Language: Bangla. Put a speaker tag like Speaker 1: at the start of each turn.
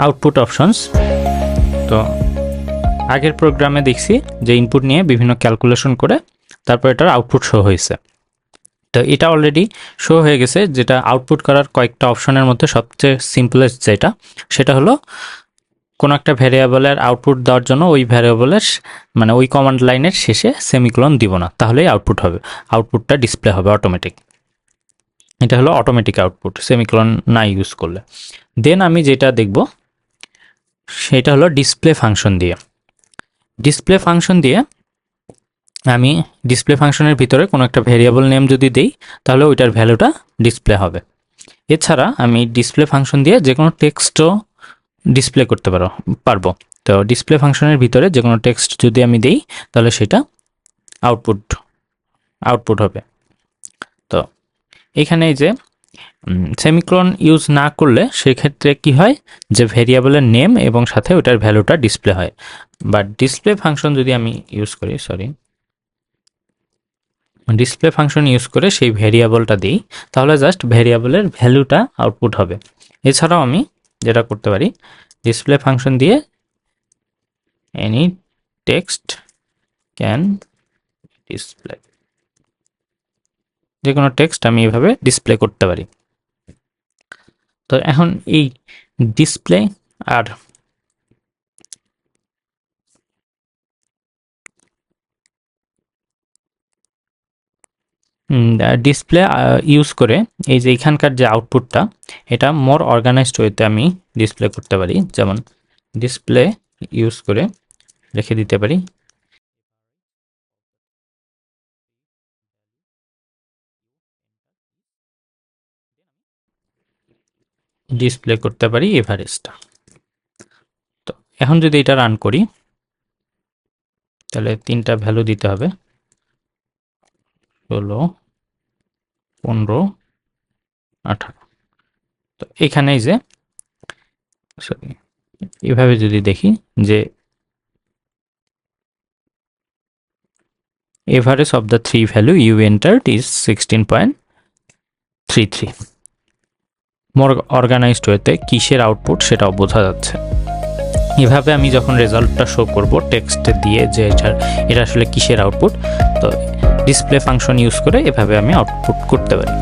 Speaker 1: Output options. তো আগের প্রোগ্রামে দেখছি যে ইনপুট নিয়ে বিভিন্ন ক্যালকুলেশন করে তারপর এটার আউটপুট শো হয়েছে। তো এটা অলরেডি শো হয়ে গেছে। যেটা আউটপুট করার কয়েকটা অপশনের মধ্যে সবচেয়ে সিম্পলেস্ট যেটা, সেটা হলো কোনো একটা ভ্যারিয়েবলের আউটপুট দেওয়ার জন্য ওই ভ্যারিয়েবলের মানে ওই কমান্ড লাইনের শেষে সেমিকোলন দিব না, তাহলেই আউটপুট হবে, আউটপুটটা ডিসপ্লে হবে অটোমেটিক। এটা হলো অটোমেটিক আউটপুট সেমিকোলন না ইউজ করলে। দেন আমি যেটা দেখব সেটা হলো ডিসপ্লে ফাংশন দিয়ে। ডিসপ্লে ফাংশন দিয়ে আমি ডিসপ্লে ফাংশনের ভিতরে কোনো একটা ভ্যারিয়েবল নেম যদি দেই তাহলে ওইটার ভ্যালুটা ডিসপ্লে হবে। এছাড়া আমি ডিসপ্লে ফাংশন দিয়ে যে কোনো টেক্সটও ডিসপ্লে করতে পারবো। তো ডিসপ্লে ফাংশনের ভিতরে যে কোনো টেক্সট যদি আমি দেই তাহলে সেটা আউটপুট হবে। তো এখানে যে সেমিকোলন ইউজ না করলে সেক্ষেত্রে কি হয়, যে ভ্যারিয়েবলের নেম এবং সাথে ওটার ভ্যালুটা ডিসপ্লে হয়। বাট ডিসপ্লে ফাংশন যদি আমি ইউজ করি, ডিসপ্লে ফাংশন ইউজ করে সেই ভ্যারিয়েবলটা দিই তাহলে জাস্ট ভ্যারিয়েবলের ভ্যালুটা আউটপুট হবে। এছাড়াও আমি যেটা করতে পারি, ডিসপ্লে ফাংশন দিয়ে এনি টেক্সট ক্যান ডিসপ্লে, যে কোনো টেক্সট আমি এভাবে ডিসপ্লে করতে পারি। তো এখন এই ডিসপ্লে আর ডিসপ্লে ইউজ করে এই যে এখানকার যে আউটপুটটা, এটা মোর অর্গানাইজড ওয়েতে আমি ডিসপ্লে করতে পারি। যেমন ডিসপ্লে ইউজ করে রেখে দিতে পারি ডিসপ্লে করতে পারি এভারেজটা। তো এখন যদি এটা রান করি তাহলে তিনটা ভ্যালু দিতে হবে, 16, 15, 18। তো এখানেই যে এভাবে যদি দেখি যে average of the three value you entered is 16.33। More organised ওয়েতে কিসের আউটপুট সেটাও বোঝা যাচ্ছে। এভাবে আমি যখন রেজাল্টটা শো করব টেক্সট দিয়ে যে এটা আসলে কিসের আউটপুট, তো ডিসপ্লে ফাংশন ইউজ করে এভাবে আমি আউটপুট করতে পারি।